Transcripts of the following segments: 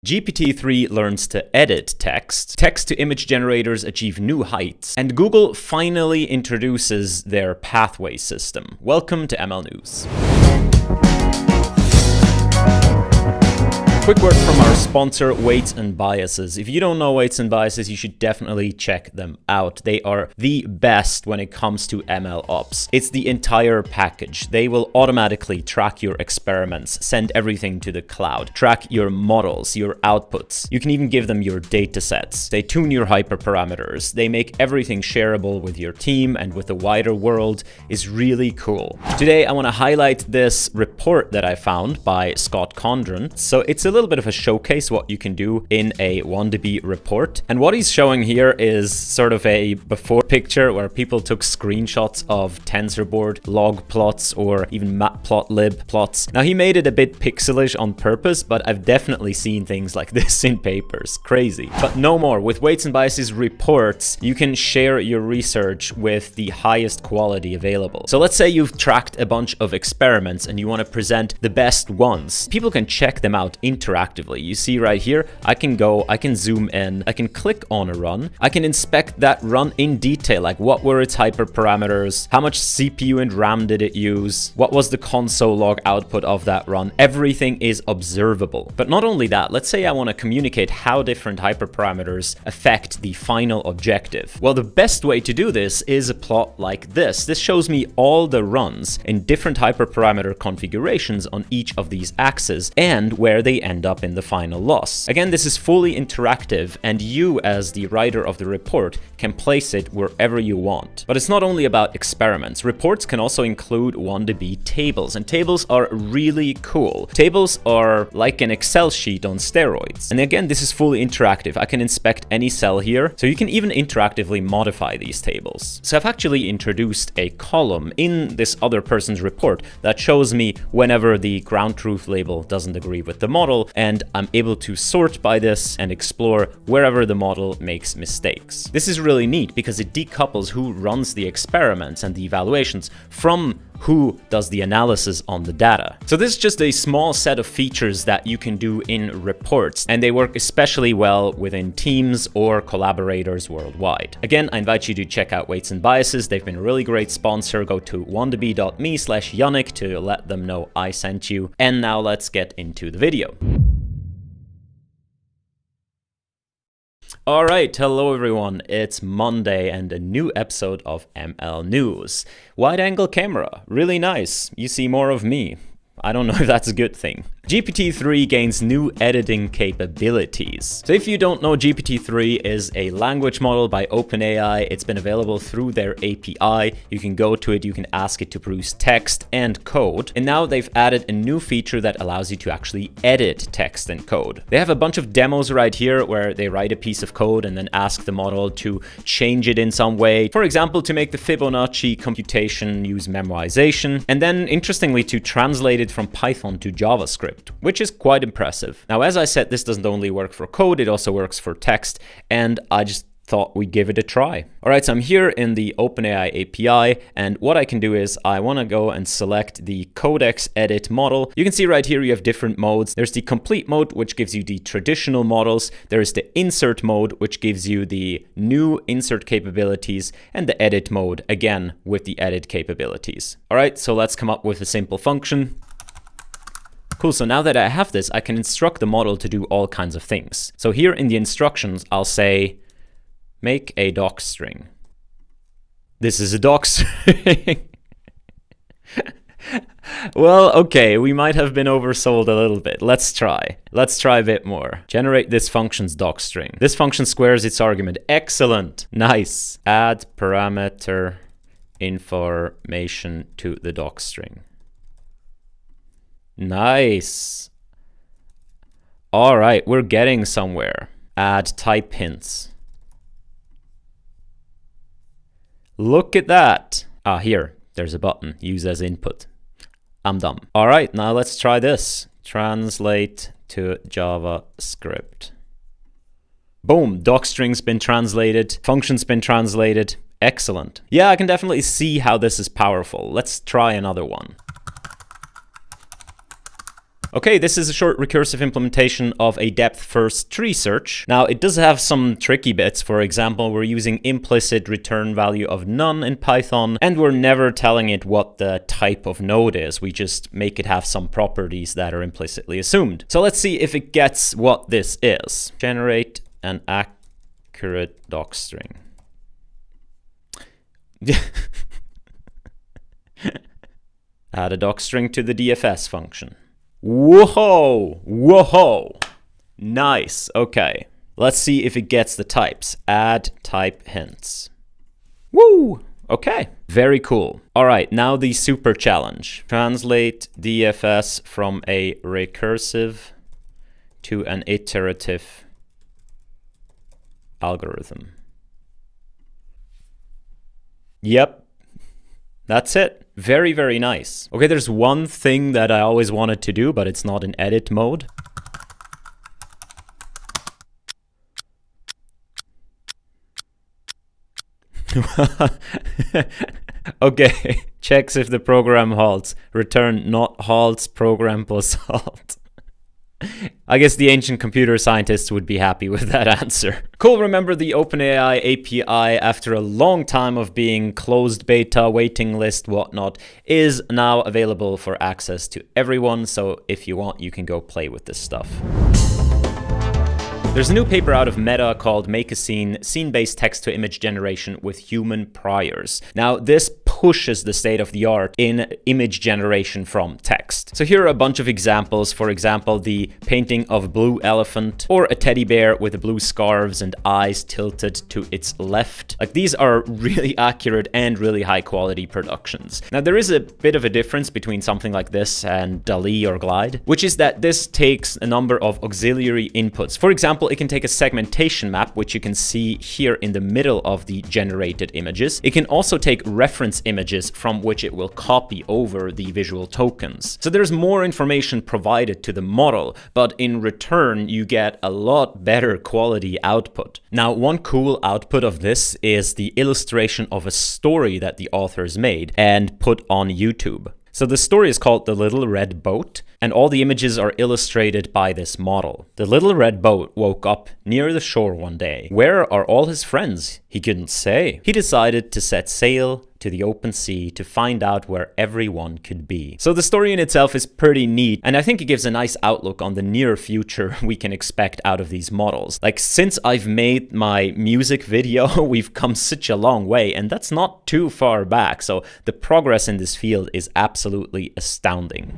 GPT-3 learns to edit text, text-to-image generators achieve new heights, and Google finally introduces their pathway system. Welcome to ML News. Quick word from our sponsor, Weights and Biases. If you don't know Weights and Biases, you should definitely check them out. They are the best when it comes to ML ops. It's the entire package. They will automatically track your experiments, send everything to the cloud, track your models, your outputs. You can even give them your data sets. They tune your hyperparameters. They make everything shareable with your team and with the wider world. Is really cool. Today, I want to highlight this report that I found by Scott Condren. So it's a little bit of a showcase what you can do in a 1DB report. And what he's showing here is sort of a before picture where people took screenshots of TensorBoard log plots or even matplotlib plots. Now he made it a bit pixelish on purpose, but I've definitely seen things like this in papers. Crazy. But no more. With Weights and Biases reports, you can share your research with the highest quality available. So let's say you've tracked a bunch of experiments and you want to present the best ones. People can check them out interactively. You see right here, I can zoom in, I can click on a run, I can inspect that run in detail, like what were its hyperparameters, how much CPU and RAM did it use, what was the console log output of that run. Everything is observable. But not only that, let's say I want to communicate how different hyperparameters affect the final objective. Well, the best way to do this is a plot like this. This shows me all the runs in different hyperparameter configurations on each of these axes and where they end up in the final loss. Again, this is fully interactive and you as the writer of the report can place it wherever you want. But it's not only about experiments. Reports can also include 1DB tables, and tables are really cool. Tables are like an Excel sheet on steroids. And again, this is fully interactive. I can inspect any cell here, so you can even interactively modify these tables. So I've actually introduced a column in this other person's report that shows me whenever the ground truth label doesn't agree with the model, and I'm able to sort by this and explore wherever the model makes mistakes. This is really neat because it decouples who runs the experiments and the evaluations from who does the analysis on the data. So this is just a small set of features that you can do in reports, and they work especially well within teams or collaborators worldwide. Again, I invite you to check out Weights and Biases. They've been a really great sponsor. Go to 1db.me/Yannick to let them know I sent you. And now let's get into the video. All right, hello everyone. It's Monday and a new episode of ML News. Wide angle camera, really nice. You see more of me. I don't know if that's a good thing. GPT-3 gains new editing capabilities. So if you don't know, GPT-3 is a language model by OpenAI. It's been available through their API. You can go to it, you can ask it to produce text and code. And now they've added a new feature that allows you to actually edit text and code. They have a bunch of demos right here where they write a piece of code and then ask the model to change it in some way. For example, to make the Fibonacci computation use memoization. And then interestingly, to translate it from Python to JavaScript, which is quite impressive. Now, as I said, this doesn't only work for code, it also works for text, and I just thought we'd give it a try. All right, so I'm here in the OpenAI API, and what I can do is I want to go and select the codex edit model. You can see right here you have different modes. There's the complete mode, which gives you the traditional models. There's the insert mode, which gives you the new insert capabilities, and the edit mode, again, with the edit capabilities. All right, so let's come up with a simple function. Cool, so now that I have this, I can instruct the model to do all kinds of things. So here in the instructions, I'll say, make a doc string. This is a doc string. Well, okay, we might have been oversold a little bit. Let's try a bit more. Generate this function's doc string. This function squares its argument. Excellent. Nice. Add parameter information to the doc string. Nice. All right, we're getting somewhere. Add type hints. Look at that. Ah, here, there's a button. Use as input. I'm done. All right, now let's try this. Translate to JavaScript. Boom, docstring's been translated. Function's been translated. Excellent. Yeah, I can definitely see how this is powerful. Let's try another one. Okay, this is a short recursive implementation of a depth-first tree search. Now, it does have some tricky bits. For example, we're using implicit return value of none in Python, and we're never telling it what the type of node is. We just make it have some properties that are implicitly assumed. So let's see if it gets what this is. Generate an accurate docstring. Add a docstring to the DFS function. Whoa! Whoa! Nice. Okay. Let's see if it gets the types. Add type hints. Woo! Okay. Very cool. All right, now the super challenge. Translate DFS from a recursive to an iterative algorithm. Yep. That's it. Very, very nice. Okay, there's one thing that I always wanted to do, but it's not in edit mode. Okay, checks if the program halts. Return not halts, program plus halt. I guess the ancient computer scientists would be happy with that answer. Cool, remember the OpenAI API, after a long time of being closed beta, waiting list, whatnot, is now available for access to everyone. So if you want, you can go play with this stuff. There's a new paper out of Meta called Make a Scene, Scene-Based Text-to-Image Generation with Human Priors. Now, this pushes the state of the art in image generation from text. So here are a bunch of examples. For example, the painting of a blue elephant, or a teddy bear with blue scarves and eyes tilted to its left. Like, these are really accurate and really high quality productions. Now, there is a bit of a difference between something like this and DALL-E or Glide, which is that this takes a number of auxiliary inputs. For example, it can take a segmentation map, which you can see here in the middle of the generated images. It can also take reference images from which it will copy over the visual tokens. So there's more information provided to the model, but in return, you get a lot better quality output. Now, one cool output of this is the illustration of a story that the authors made and put on YouTube. So the story is called The Little Red Boat, and all the images are illustrated by this model. The little red boat woke up near the shore one day. Where are all his friends? He couldn't say. He decided to set sail to the open sea to find out where everyone could be. So the story in itself is pretty neat, and I think it gives a nice outlook on the near future we can expect out of these models. Like, since I've made my music video, we've come such a long way, and that's not too far back. So the progress in this field is absolutely astounding.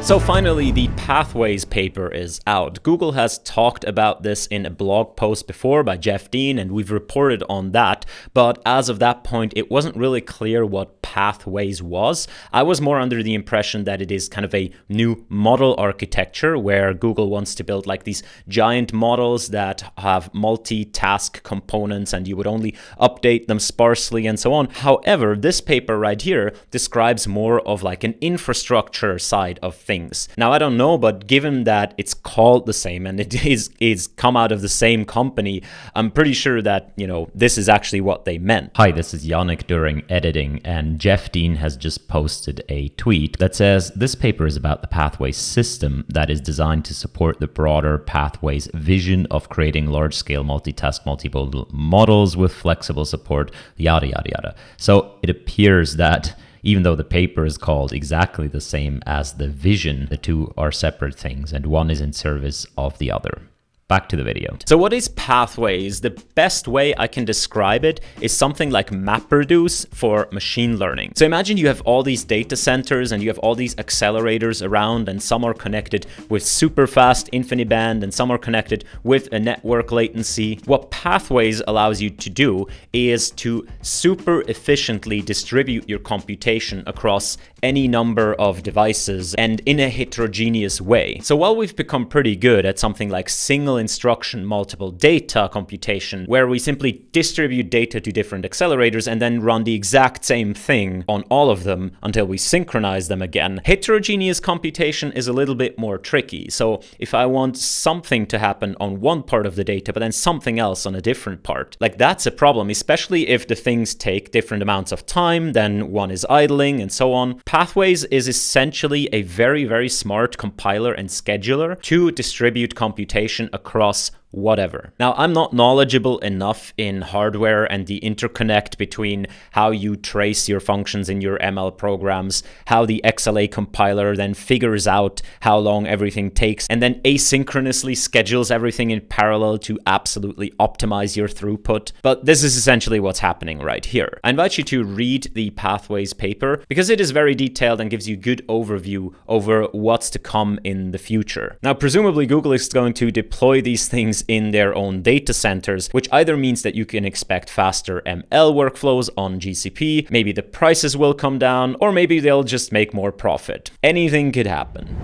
So finally, the Pathways paper is out. Google has talked about this in a blog post before by Jeff Dean, and we've reported on that. But as of that point, it wasn't really clear what Pathways was. I was more under the impression that it is kind of a new model architecture where Google wants to build like these giant models that have multi-task components and you would only update them sparsely and so on. However, this paper right here describes more of like an infrastructure side of things. Now, I don't know, but given that it's called the same and it is come out of the same company, I'm pretty sure that, you know, this is actually what they meant. Hi, this is Yannick during editing, and Jeff Dean has just posted a tweet that says this paper is about the Pathways system that is designed to support the broader Pathways vision of creating large-scale multitask multimodal models with flexible support, yada, yada, yada. So it appears that even though the paper is called exactly the same as the vision, the two are separate things and one is in service of the other. Back to the video. So what is Pathways? The best way I can describe it is something like MapReduce for machine learning. So imagine you have all these data centers and you have all these accelerators around, and some are connected with super fast InfiniBand and some are connected with a network latency. What Pathways allows you to do is to super efficiently distribute your computation across any number of devices and in a heterogeneous way. So while we've become pretty good at something like single instruction multiple data computation, where we simply distribute data to different accelerators and then run the exact same thing on all of them until we synchronize them again. Heterogeneous computation is a little bit more tricky. So if I want something to happen on one part of the data, but then something else on a different part, like that's a problem, especially if the things take different amounts of time, then one is idling and so on. Pathways is essentially a very, very smart compiler and scheduler to distribute computation across whatever. Now, I'm not knowledgeable enough in hardware and the interconnect between how you trace your functions in your ML programs, how the XLA compiler then figures out how long everything takes, and then asynchronously schedules everything in parallel to absolutely optimize your throughput. But this is essentially what's happening right here. I invite you to read the Pathways paper because it is very detailed and gives you good overview over what's to come in the future. Now, presumably Google is going to deploy these things in their own data centers, which either means that you can expect faster ML workflows on GCP, maybe the prices will come down, or maybe they'll just make more profit. Anything could happen.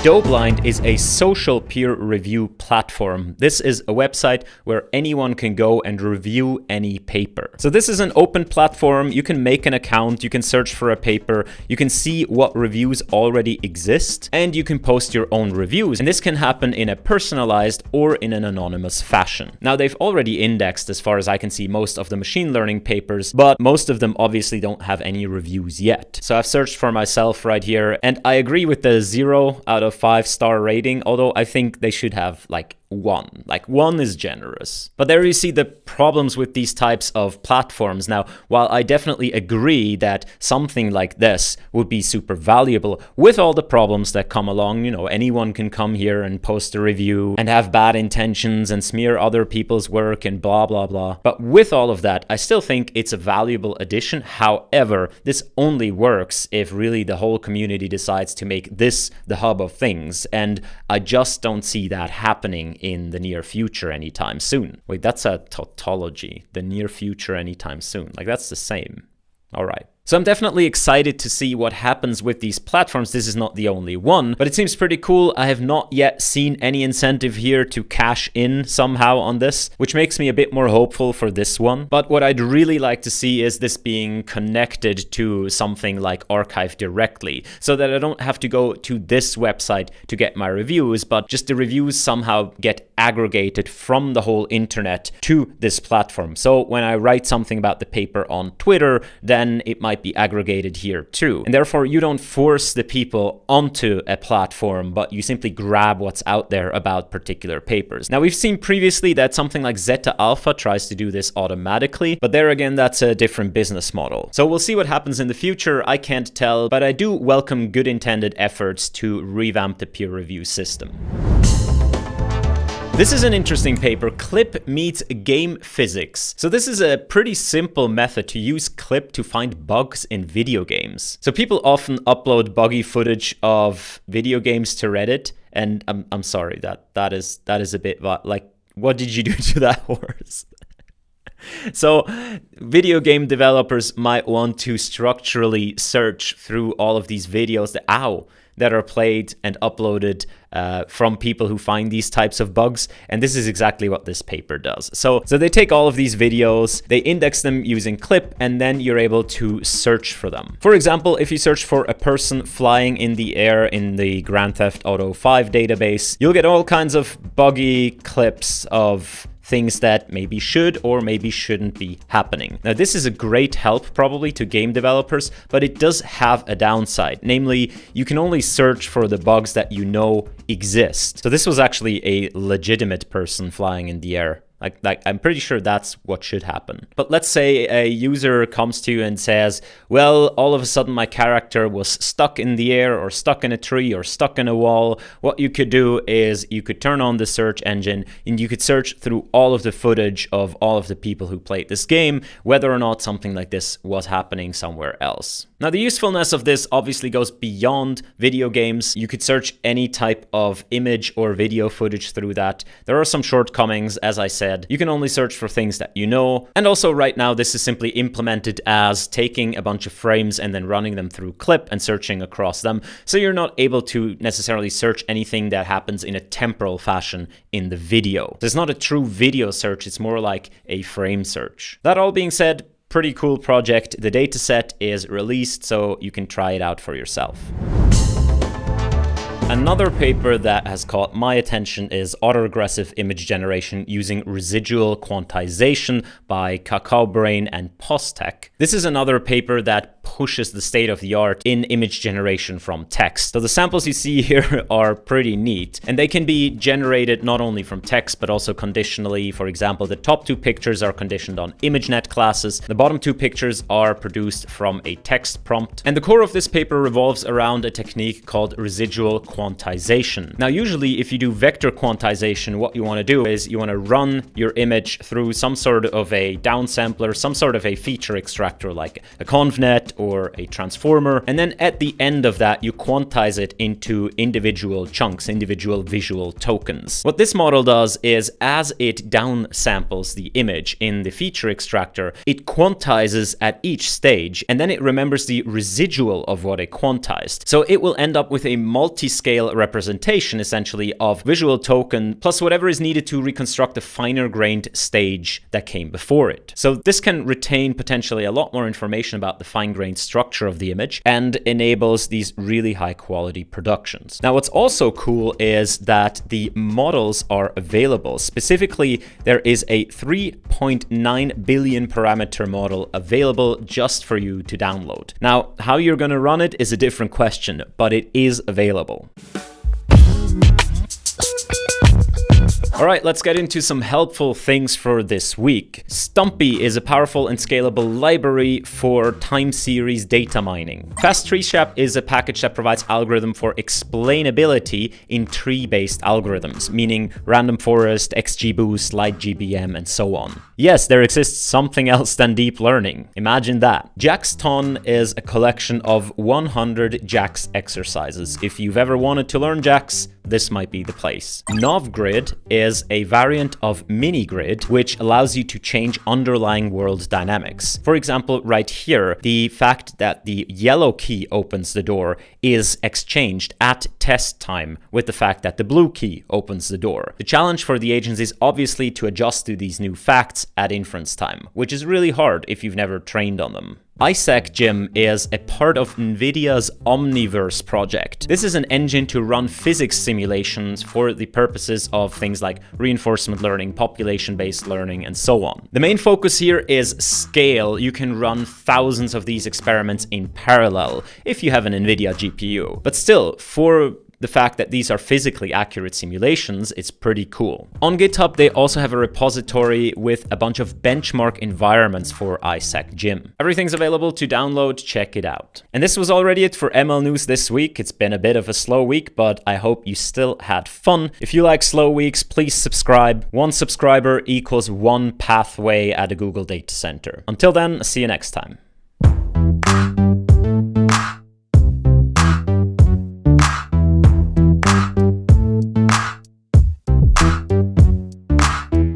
DouBlind is a social peer review platform. This is a website where anyone can go and review any paper. So this is an open platform. You can make an account, you can search for a paper, you can see what reviews already exist, and you can post your own reviews. And this can happen in a personalized or in an anonymous fashion. Now, they've already indexed, as far as I can see, most of the machine learning papers, but most of them obviously don't have any reviews yet. So I've searched for myself right here, and I agree with the 0 out of 5-star rating, although I think they should have like 1. Like 1 is generous. But there you see the problems with these types of platforms. Now, while I definitely agree that something like this would be super valuable, with all the problems that come along, you know, anyone can come here and post a review and have bad intentions and smear other people's work and blah, blah, blah. But with all of that, I still think it's a valuable addition. However, this only works if really the whole community decides to make this the hub of things. And I just don't see that happening in the near future anytime soon. Wait, that's a tautology. The near future anytime soon. Like, that's the same. All right. So I'm definitely excited to see what happens with these platforms. This is not the only one, but it seems pretty cool. I have not yet seen any incentive here to cash in somehow on this, which makes me a bit more hopeful for this one. But what I'd really like to see is this being connected to something like Archive directly, so that I don't have to go to this website to get my reviews, but just the reviews somehow get aggregated from the whole internet to this platform. So when I write something about the paper on Twitter, then it might be aggregated here too. And therefore, you don't force the people onto a platform, but you simply grab what's out there about particular papers. Now, we've seen previously that something like Zeta Alpha tries to do this automatically, but there again, that's a different business model. So we'll see what happens in the future. I can't tell, but I do welcome good intended efforts to revamp the peer review system. This is an interesting paper, Clip meets GamePhysics. So this is a pretty simple method to use Clip to find bugs in video games. So people often upload buggy footage of video games to Reddit, and I'm sorry, that is a bit like, what did you do to that horse? So video game developers might want to structurally search through all of these videos that are played and uploaded from people who find these types of bugs. And this is exactly what this paper does. So they take all of these videos, they index them using Clip, and then you're able to search for them. For example, if you search for a person flying in the air in the Grand Theft Auto 5 database, you'll get all kinds of buggy clips of things that maybe should or maybe shouldn't be happening. Now, this is a great help probably to game developers, but it does have a downside. Namely, you can only search for the bugs that you know exist. So this was actually a legitimate person flying in the air. Like I'm pretty sure that's what should happen. But let's say a user comes to you and says, well, all of a sudden my character was stuck in the air or stuck in a tree or stuck in a wall. What you could do is you could turn on the search engine and you could search through all of the footage of all of the people who played this game, whether or not something like this was happening somewhere else. Now, the usefulness of this obviously goes beyond video games. You could search any type of image or video footage through that. There are some shortcomings, as I said. said, you can only search for things that you know. And also right now, this is simply implemented as taking a bunch of frames and then running them through clip and searching across them. So you're not able to necessarily search anything that happens in a temporal fashion in the video. So it's not a true video search, it's more like a frame search. That all being said, pretty cool project. The dataset is released, so you can try it out for yourself. Another paper that has caught my attention is autoregressive image generation using residual quantization by KakaoBrain and Postech. This is another paper that pushes the state of the art in image generation from text. So the samples you see here are pretty neat, and they can be generated not only from text but also conditionally. For example, the top 2 pictures are conditioned on ImageNet classes. The bottom 2 pictures are produced from a text prompt. And the core of this paper revolves around a technique called residual quantization. Now, usually if you do vector quantization, what you want to do is you want to run your image through some sort of a downsampler, some sort of a feature extractor like a ConvNet or a transformer, and then at the end of that you quantize it into individual chunks, individual visual tokens. What this model does is, as it downsamples the image in the feature extractor, it quantizes at each stage, and then it remembers the residual of what it quantized. So it will end up with a multi-scale representation essentially of visual token plus whatever is needed to reconstruct the finer grained stage that came before it. So this can retain potentially a lot more information about the fine-grained structure of the image and enables these really high quality productions. Now, what's also cool is that the models are available. Specifically, there is a 3.9 billion parameter model available just for you to download. Now, how you're going to run it is a different question, but it is available. All right, let's get into some helpful things for this week. Stumpy is a powerful and scalable library for time series data mining. FastTreeShap is a package that provides algorithm for explainability in tree-based algorithms, meaning random forest, XGBoost, LightGBM, and so on. Yes, there exists something else than deep learning. Imagine that. JAX-Ton is a collection of 100 JAX exercises. If you've ever wanted to learn JAX, this might be the place. NovGrid is a variant of MiniGrid, which allows you to change underlying world dynamics. For example, right here, the fact that the yellow key opens the door is exchanged at test time with the fact that the blue key opens the door. The challenge for the agents is obviously to adjust to these new facts at inference time, which is really hard if you've never trained on them. ISAC-Gym is a part of NVIDIA's Omniverse project. This is an engine to run physics simulations for the purposes of things like reinforcement learning, population-based learning, and so on. The main focus here is scale. You can run thousands of these experiments in parallel if you have an NVIDIA GPU. But still, for the fact that these are physically accurate simulations, it's pretty cool. On GitHub, they also have a repository with a bunch of benchmark environments for ISAC-Gym. Everything's available to download, check it out. And this was already it for ML News this week. It's been a bit of a slow week, but I hope you still had fun. If you like slow weeks, please subscribe. 1 subscriber equals 1 pathway at a Google data center. Until then, see you next time.